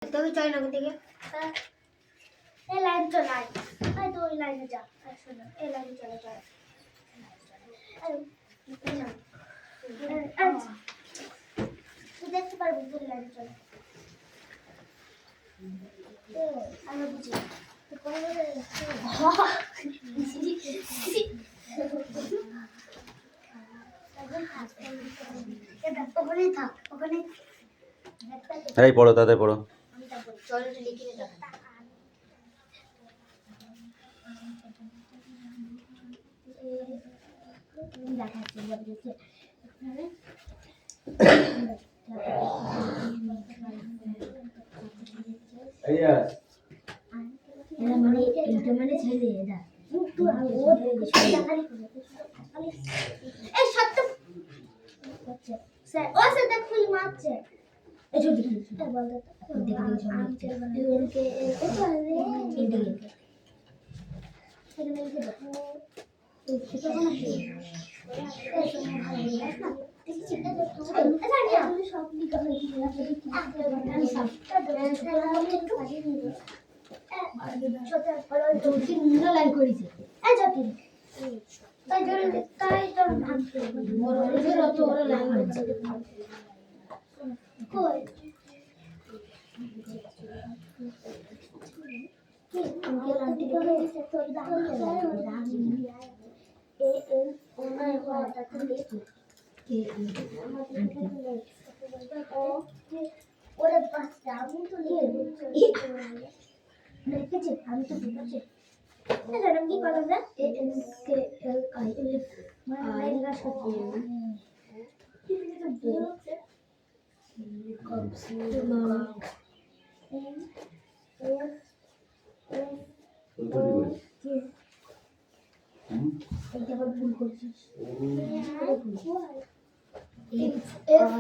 তুমি চল না দিকে এই লাইন চলাই এই তো ওই লাইনে যা শোনো এই লাইনে চলে চল তুই দেখতে পারবি তুই লাইনে চলে আমি বুঝি ওখানে থাক ওখানে এই পড়ো তাতে পড়ো চলো তো লিখে নে মানে এইটা মানে ছেলে এটা এই সত্য স্যার ও স্যার দেখো ফুল মারছে এই ছোট ছোট বল দাও দেখে দেখে সব মারছে এনকে এটা রে এটা মেরে দাও তো ছোট না কি সব লিখা হয়েছে আমি সব লাইন করেছে তাই তাই তো অত বড় লাইন হচ্ছে কই আমাকে লাইনটি করে তো দাও এ এন ওনা এটা তো দেখি কে ও ওরে পাস দাও তো লিখেছি আমি তো বুঝাচ্ছি এটা কি কথা না A N K L I F মানে এটা সত্যি কি লিখেছে এটা আবার ভুল করছিস F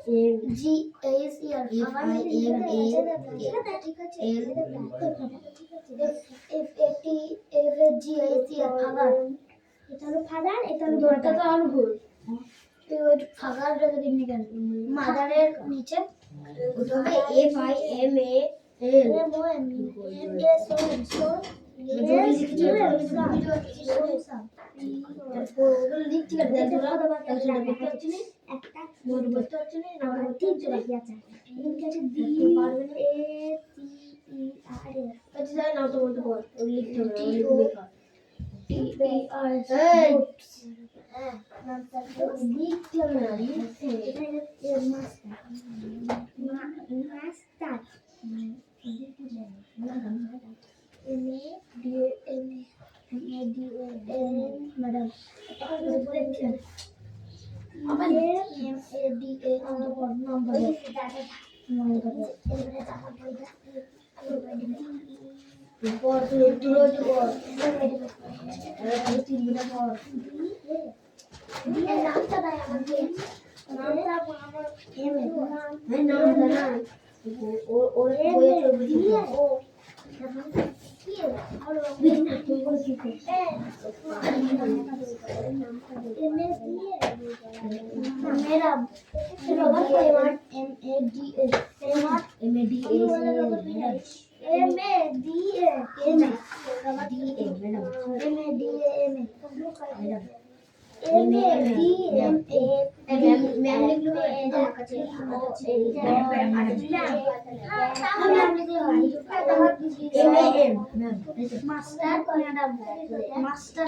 A G S E R F A ঠিক আছে F A T F A G S E R ফাগার এটা হলো ফাগার এটা হলো দরটা তো আর ভুল তুই ওই ফাগার রেখে দিবি কেন মাদারের নিচে ওটা হবে F I M A L M O M A S O S O একটা মোট বলতে হচ্ছে না আমরা তিনটে বাকি আছে ইনকাছে D A T E R S আচ্ছা যাই নাও তো বলতে পার ও লিখতে হবে লিখবে কা টি ই আর এস হ্যাঁ নামটা লিখতে হবে না লিখতে এটা এর master master M A D M A D M madam এটা বলেছেন আবার M A D A number পর তুই রোজ পর তিন দিন পর নামটা দাও আমাকে নামটা আমার এম এ নামটা না ওর বইয়ে ছবি ও কি আর তুই বলছিস मेरा रोबोट को M A D A M A D A M A D A M A D A madam M A D A M A M A D M A ma'am लिख लो इधर ओ M A M master madam master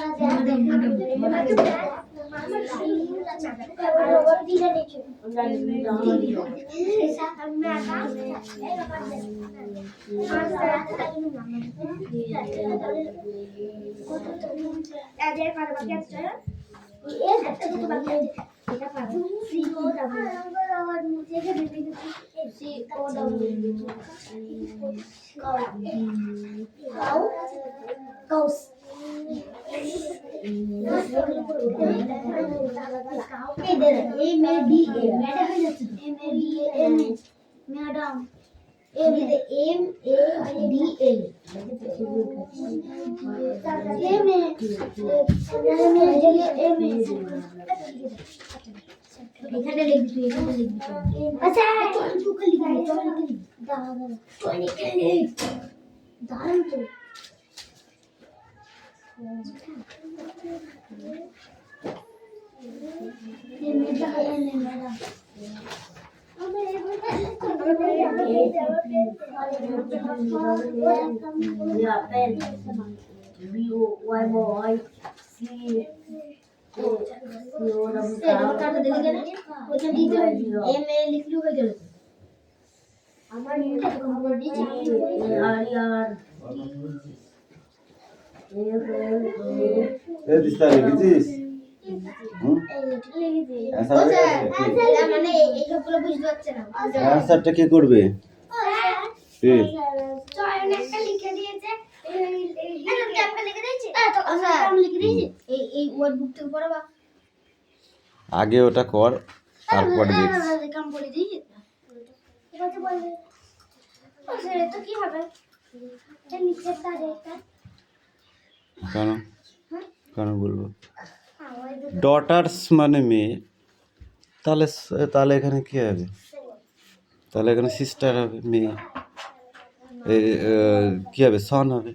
madam এখানে লিখবি তুই এখানে লিখবি আচ্ছা দাঁড়ান তো লিখেছিস? মানে এইসবগুলো বুঝতে পারছে না। অ্যান্সারটা কে করবে? কে? চয়ন একটা লিখে দিয়েছে এই ওয়ার্ড বুক থেকে পড়াবা। আগে ওটা কর, তারপরে দেখছি। কাম করে দিই এটা বলবে সেটা তো কি হবে এটা নিচে তার এটা কেন কেন বলবো? ডটার্স মানে মেয়ে, তাহলে তাহলে এখানে কি হবে? তাহলে এখানে সিস্টার হবে, মেয়ে। কি হবে? সন হবে।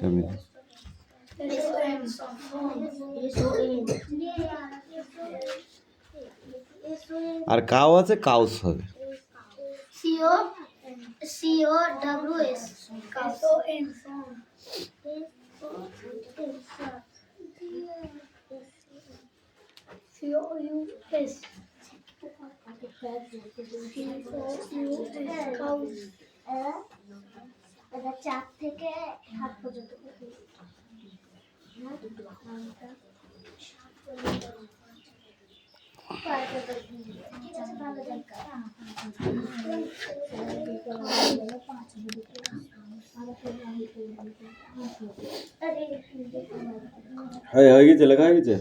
এমনি। আর কাউ আছে, কাউস হবে। COWS চার থেকে হাত পর্যন্ত হয়ে গেছে, লেখা হয়ে গেছে,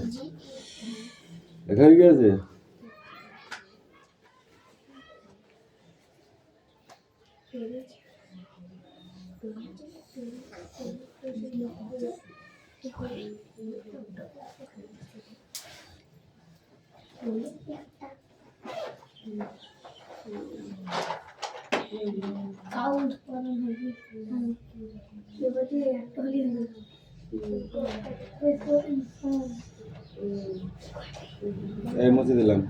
লেখা হয়ে গেছে। এই মুছে দিলাম।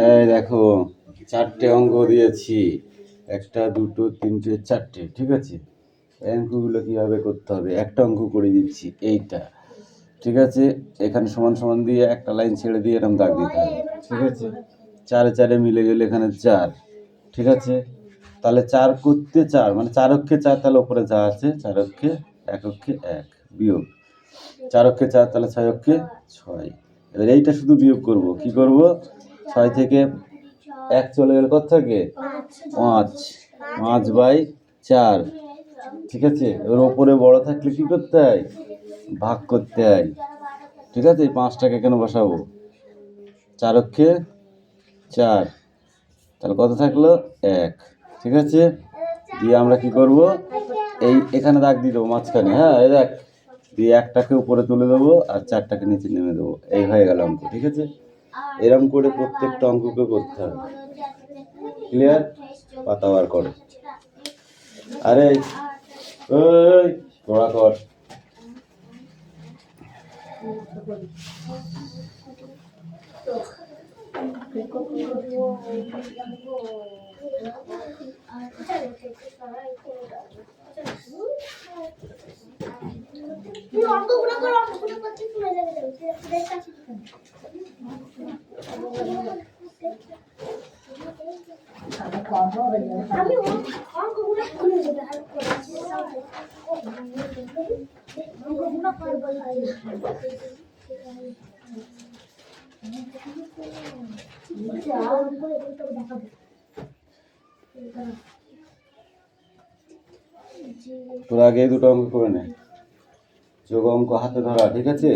এই দেখো, চারটে অঙ্ক দিয়েছি, একটা দুটো তিনটে চারটে, ঠিক আছে। এই অঙ্কগুলো কীভাবে করতে হবে একটা অঙ্ক করে দিচ্ছি, এইটা, ঠিক আছে। এখানে সমান সমান দিয়ে একটা লাইন ছেড়ে দিয়ে এরকম দাগ দিতে হবে, ঠিক আছে। চারে চারে মিলে গেলে এখানে 4, ঠিক আছে। তাহলে 4 করতে 4 মানে 4 অক্ষে 4, তাহলে ওপরে যা আছে 4 অক্ষে 1 অক্ষে 1 বিয়োগ 4 অক্ষে 4, তাহলে 6 অক্ষে 6। এবার এইটা শুধু বিয়োগ করব। কি করব? 6 থেকে 1 চলে গেলে কত থাকে? 5, 5/4, ঠিক আছে। এবার ওপরে বড় থাকলে কি করতে হয়? ভাগ করতে হয়, ঠিক আছে। এই 5টাকে কেন বসাবো? 4 অক্ষে 4, তাহলে কত থাকলো? 1, ঠিক আছে। দিয়ে আমরা কি করব, এই এখানে দাগ দিয়ে দেবো মাঝখানে, হ্যাঁ এই দেখ, দিয়ে একটাকে উপরে তুলে দেবো আর চারটাকে নিচে নেমে দেবো, এই হয়ে গেল অঙ্ক। ঠিক আছে, এরকম করে প্রত্যেকটা অঙ্ককে করতে হবে। ক্লিয়ার? পাতা বার করো। আরে ওই পড়া কর। অঙ্কগুলো করো, অঙ্কগুলো করতে পুরো লেগে যাবে। আমি অঙ্কগুলো খুলে দেবো আর করছি অঙ্কগুলো করবো তোরা আগে এই দুটো অঙ্ক করে নে, যোগ অঙ্ক হাতে ধরা। ঠিক আছে,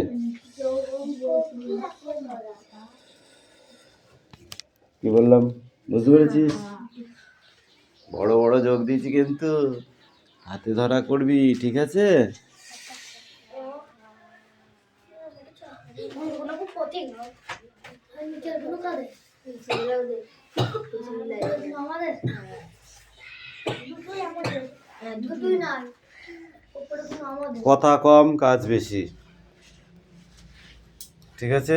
কি বললাম বুঝতে পেরেছিস? বড় বড় যোগ দিয়েছি কিন্তু হাতে ধরা করবি। ঠিক আছে, কথা কম কাজ বেশি। ঠিক আছে,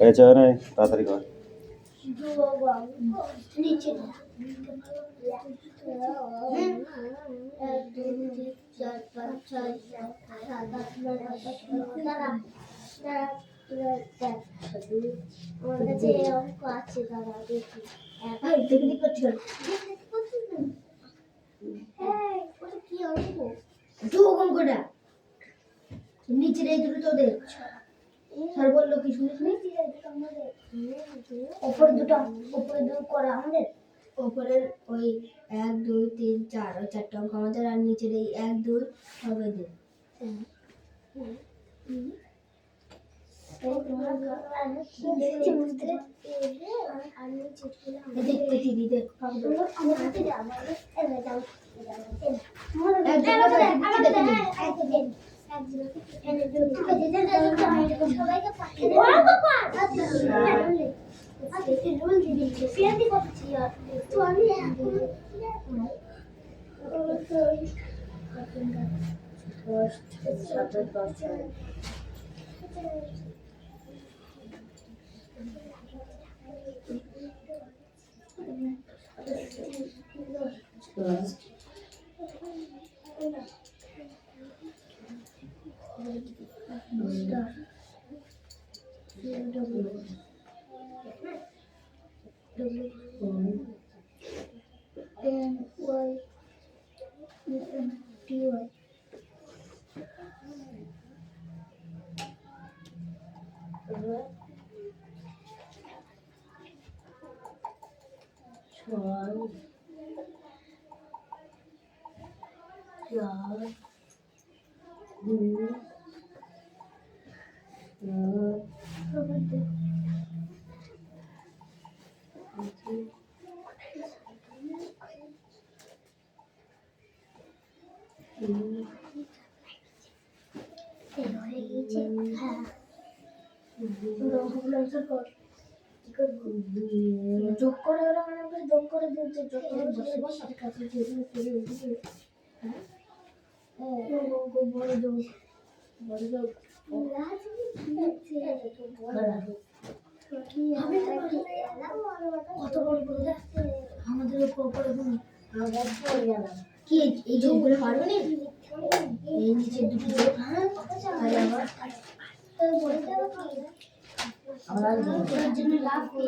এই চল না, তাড়াতাড়ি কর। নিচে আমার কাছে অঙ্ক আছে, দাদা দেখি কি অঙ্ক? যোগ অঙ্কটা নিচের এই দুটো তোদের স্যার বললো কি শুনিস নি? উপরে দুটো করা আমাদের ওপরের ওই 1 2 3 4 ওই চারটা অঙ্ক আমাদের, আর নিচের এই 1 2 সব এদের। দিদি দেখ যোগ করে ওরা মানে আমাকে যোগ করে দিতে, যোগ করে বসে বসে কাছে যেগুলো করে দিতে। হ্যাঁ বড় যোগ কত বড় করে আমাদের উপরে কি এই যোগগুলো পারবে না? এই নিচে দুটো যোগ, হ্যাঁ তাহলে আবার আমরা জন্য লাভ কি?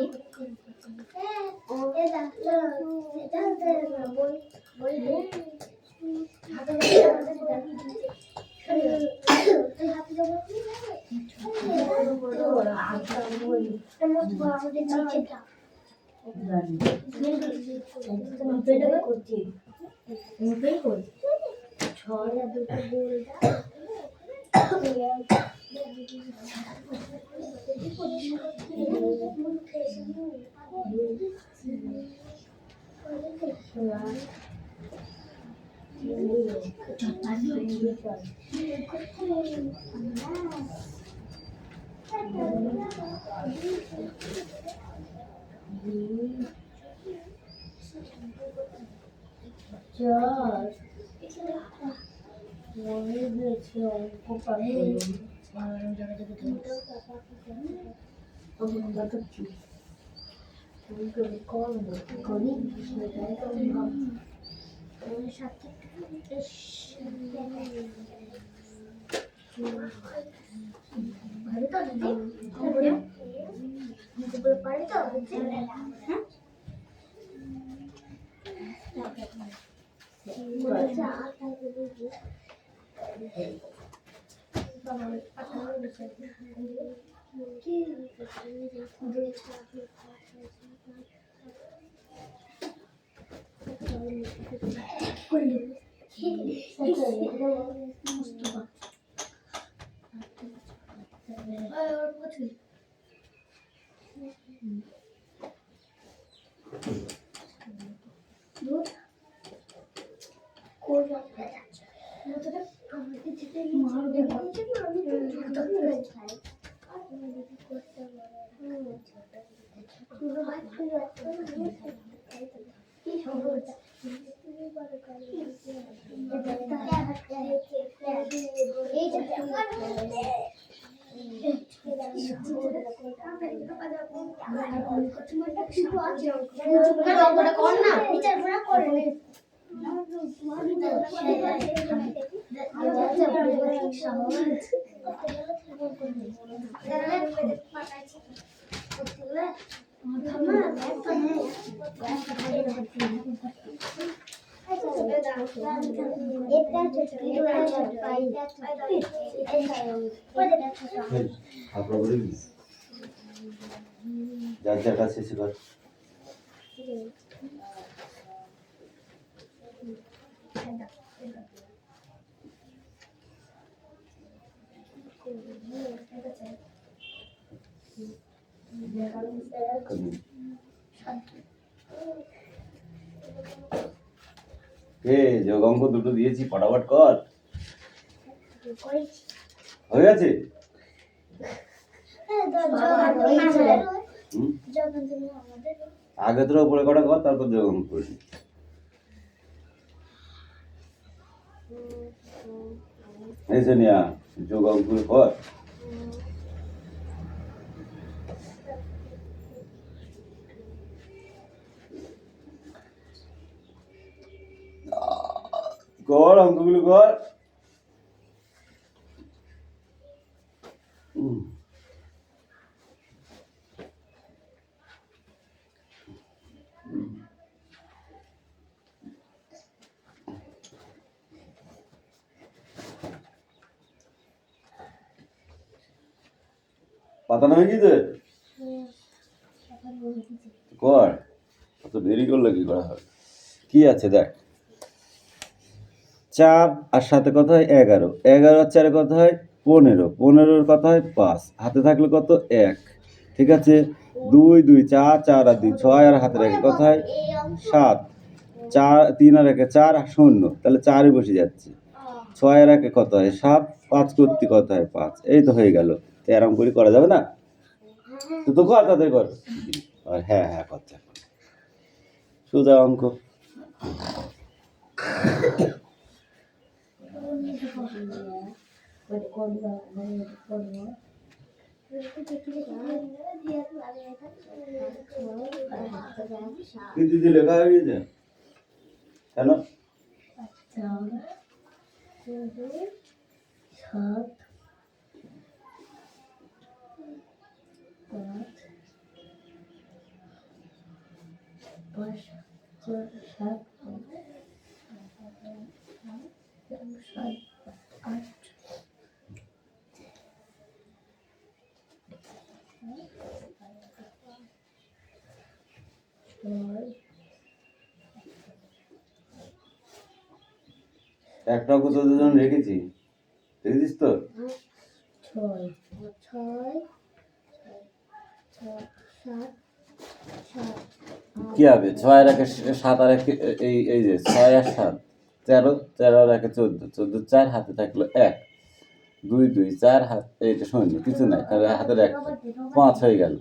যার যার কাছে শেখা যোগ অঙ্ক দুটো দিয়েছি, ফটাফট কর। হয়ে গেছে? আগে তোরা উপরে কটা কর, তারপর যোগ অঙ্ক করবি। এই সোনিয়া, যোগ অঙ্ক কর। কর অঙ্কগুলো কর। পাতানো হয়ে গেছে? কর, অত দেরি করলে কি করা হবে? কি আছে দেখ, 4 আর সাথে কত হয় 11, 11 আর 4 কত হয় 15, 15 কত হয় 5, হাতে থাকলে কত 1, ঠিক আছে। 2 2 4, 4 আর 2 6, আর হাতে রাখে কত হয় 7, 4 3 আর 1 4, 0, তাহলে 4ই বসে যাচ্ছে। 6 আর 1 কত হয় 7, 5 করতে কত হয় 5, এই তো হয়ে গেল। এরকম করে করা যাবে না? তো কর, তাদের কর। হ্যাঁ হ্যাঁ, কথা সোজা অঙ্ক। দিদি লেখা হয়ে গেছে কেন? একটা অঙ্ক তোদের জন্য রেখেছি, দেখেছিস তো? ছয় ছয় ছয় সাত সাত কি হবে? 6 আর 1 7 আর 1 এই যে 6 আর 7 13, 13 আর 1 14, 14 4 হাতে থাকলো 1, 2 2 4 হাত এইটা শূন্য কিছু নাই, তাহলে হাতের 1 5 হয়ে গেল।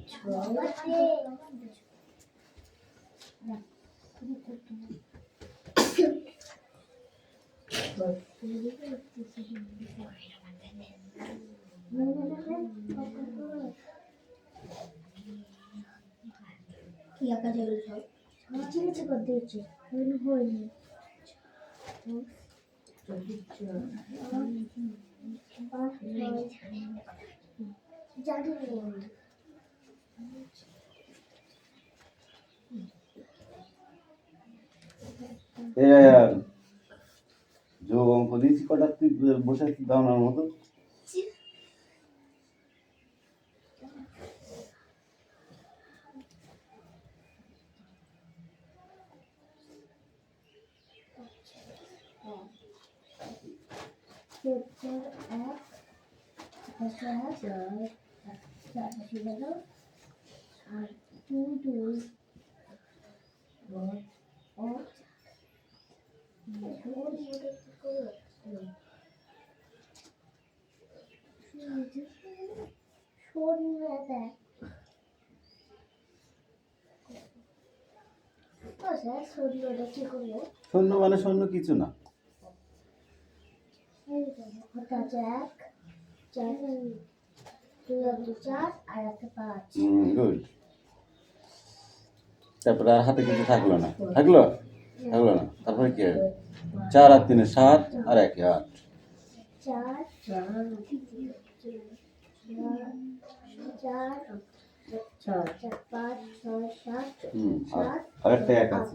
কি আঁকা যায় সব? চিন্তা করে দিয়েছি হয়নি জানি যোগ অঙ্ক দিয়েছি কটা, তুই বসে আছিস দাওনার মতো। আর দুই দুই শূন্য মানে শূন্য কিছু না। গুড। তারপরে আর হাতে কিছু থাকলো না, থাকলো থাকলো না, তারপরে কি হবে? 4 আর 3 7 আর 1 8। আরেকটা 1 আছে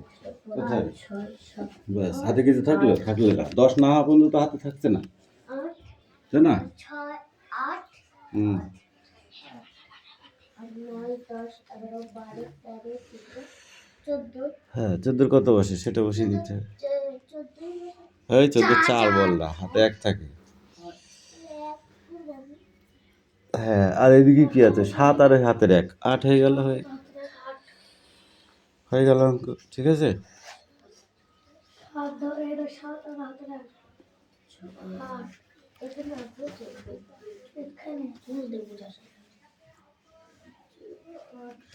কোথায়? ব্যাস, হাতে কিছু থাকলো থাকলো না, 10 না হওয়া পর্যন্ত তো হাতে থাকছে না, তাই না? হুম। 14 হ্যাঁ, 14 কত বসে সেটা বসিয়ে দিতে হবে। এই 14 4 বল না, হাতে 1 থাকে। হ্যাঁ, আর এদিকে কি আছে? 7 আর হাতের 1 8 হয়ে গেল, হয়ে গেল অঙ্ক, ঠিক আছে?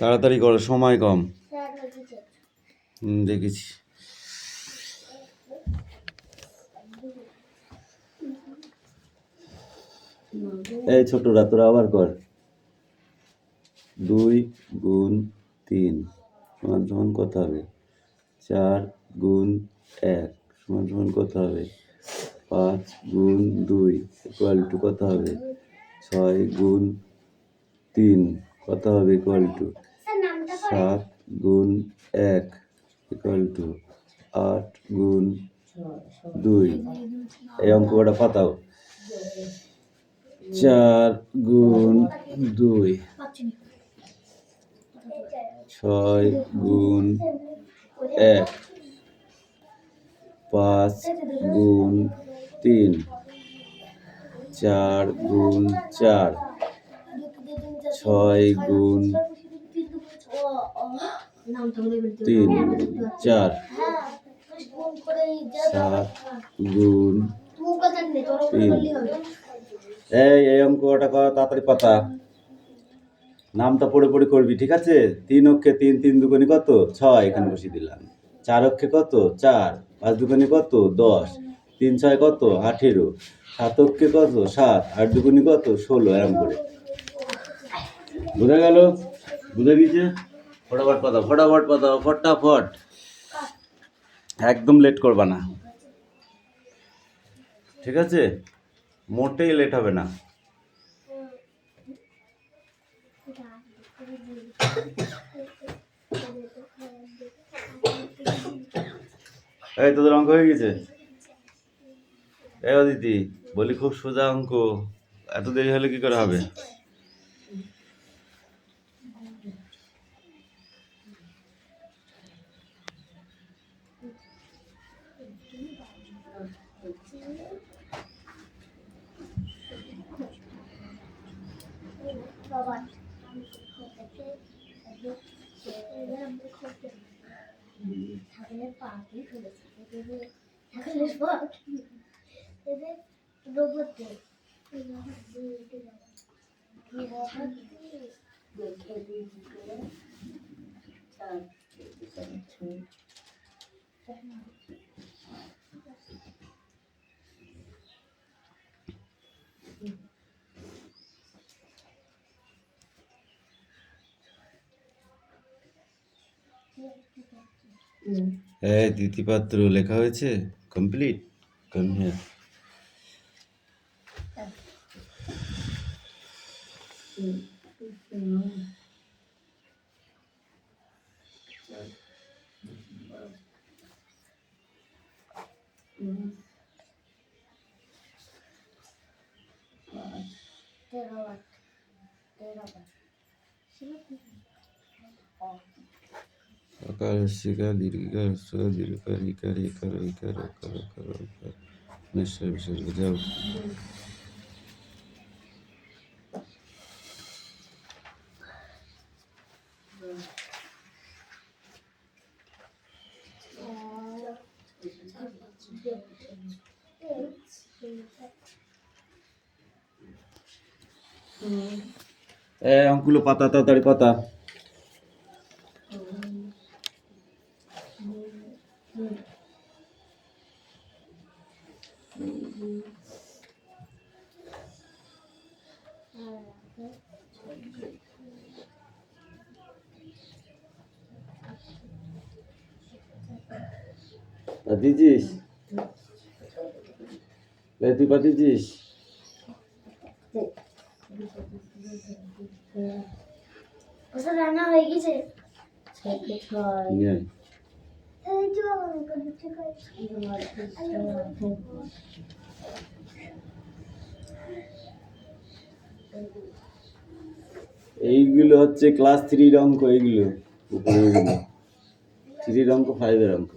তাড়াতাড়ি করো, সময় কম। দেখেছি। এই ছোটরা তোরা আবার কর। 2 গুণ 3 সমান সমান কত হবে? 4 গুণ 1 সমান সমান কত হবে? 5 গুণ 2 ইকুয়াল টু কত হবে? 6 গুণ 3 কত হবে? ইকুয়াল টু 7 গুণ 1 ইকুয়াল টু 8 গুণ 2। এই অঙ্কটা পাতাও। 4 গুণ 2 6 গুণ 1 5 গুণ 3 4 গুণ 4 6 গুণ 3 4 7 গুণ 3। এই অঙ্কটা কর, তাড়াতাড়ি পাতা। নামটা পড়ে পড়ে করবি, ঠিক আছে? 3 অক্ষে 3 3 দুগুণে কত? 6 এখানে বসিয়ে দিলাম। 4 অক্ষে কত? 4 5 দুগুণে কত? 10 3 6 কত? 18 7 অক্ষে কত? 7 8 দুগুণে কত? 16। এরকম করে বোঝা গেল? বুঝে গেছে? ফটাফট পাতাও, ফটাফট পাতাও, ফটাফট, একদম লেট করবা না, ঠিক আছে? মোটেই লেট হবে না। এই তোদের অঙ্ক হয়ে গেছে? এই অদিতি, বলি খুব সোজা অঙ্ক, এত দেরি হলে কি করে হবে? রবার্ট ছাগলের পা কি ফেলেছে ছাগলের পা এদের রোবট দ্বিতীয়পাত্র লেখা হয়েছে, কমপ্লিট। Come here. আকার শিকার দীর্ঘিকার দীর্ঘকার ইকার ইকার ইকার অকার অকার অকার নিশ্চয় বিসর্গ যাও। অঙ্কগুলো পাতা, তাড়াতাড়ি পাতা। পাতিছিস? তুই পাতিছিস? ওসব রান্না হয়ে গেছে। এইগুলো হচ্ছে ক্লাস 3 অঙ্ক। এইগুলো উপরে 3 অঙ্ক, 5 অঙ্ক।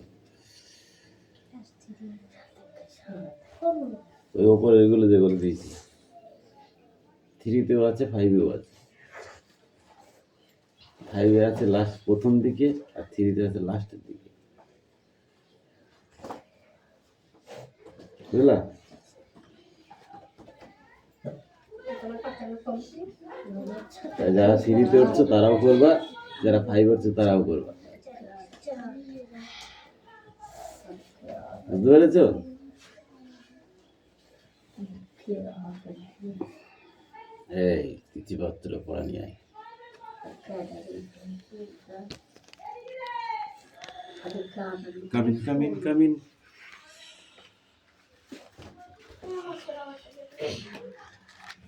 ওই ওপরে এগুলো যেগুলো দিয়েছি 3তেও আছে, 5এও আছে। 5এ আছে লাস্ট প্রথম দিকে, আর 3তে আছে লাস্টের দিকে। বুঝলা? যারা 3তে উঠছো তারাও করবা, যারা 5 উঠছো তারাও করবা। বুঝতে পেরেছ? এই তিথিপত্র পড়া নিয়ে আয়। Come in come in come in.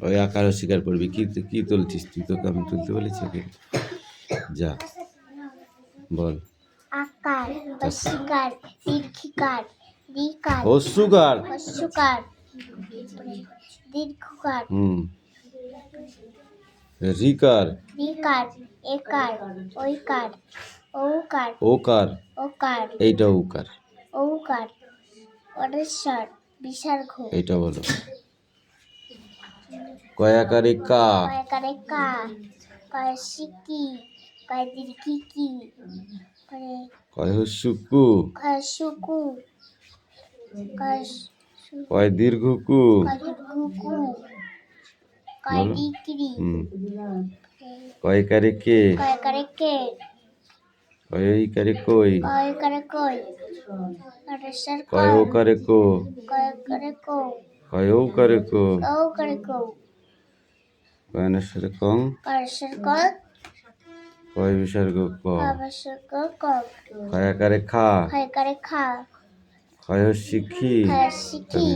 ওই আকার স্বীকার করবি। কি তুলছিস তুই? তোকে আমি তুলতে বলেছি কি? যা বল। আকার, বর্ষিকার, দীর্ঘিকার, দ্বিকার, হস্যকার, হস্যকার, দীর্ঘকার, রিকার, রিকার, একার, ঐকার, ঔকার, ওকার, ওকার, এইটা ওকার, ঔকার, অরেশ্বর, বিসর্গ, এইটা বলো। কয়াকারে কা, কয়াকারে কা, কয়সিকি, কয় দীর্ঘিকি, কয় হস্যকু, কয়সুকু, কয় দীর্ঘকু, কয় দীর্ঘকু, কয় ডিগ্রি, কয়কারে কে, কয়কারে কে, কয়ইকারে কই, কয়কারে কই, অরেশ্বর কয় ওকারে কো, কয়কারে কো, কয় ঔকারে কো, ঔকারে কো, কয়নেশ্বরে কং, কয়শ্বর ক, কয় বিসর্গ ক, কয়বর্ষক ক, কয়াকারে খা, কয়কারে খা, কয় হস্যিখি, কয়সিকি,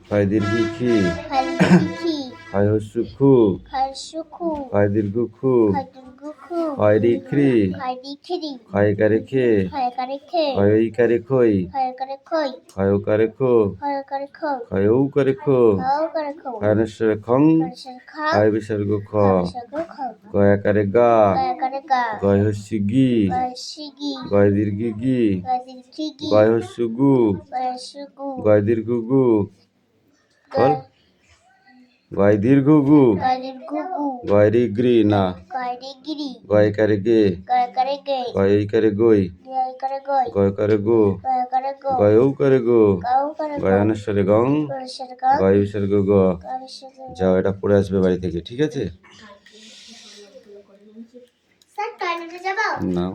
কয় দীর্ঘিখি, কয়দিকি, কয় হস্যুখু, কয়সুকু, কয় দীর্ঘখু, কয়দুর্গুখু, কয় রিখ্রি, কয়দিখিরি, কয়কারে খে, কয়কারে খে, কয়ইকারে খই, কয়কারে কই, কয় ওকারে খো, কয়কারে খো, কয় ঔকারে খো, ঔকারে খো, কয়নেশ্বরে খং, কয়শ্বর খা, কয় বিসর্গ খ, কয়বর্ষক খ, কয়াকারে গা, কয়কারে গা, কয় হস্যিগি, কয়সিগি, কয় দীর্ঘিগি, কয়দির্ঘিগি, কয় হস্যুগু, কয়সুগু, কয় দীর্ঘগু। বল। গয় দীর্ঘ গু, গয়ের গুগু গয় রিগ্রি না, গয়ের গিরি গয় কারে গে, গয় করে গে গয় এই করে গই, গয় করে গয় গয় করে গো, গয় করে গো গয় ও করে গো, গাও করে গয় অনুসারে গং, গয়ের গা গয় বিসর্গ গ। গয়ের যাও, এটা পড়ে আসবে বাড়ি থেকে, ঠিক আছে? স্যার টয়লেটে যাবো নাও।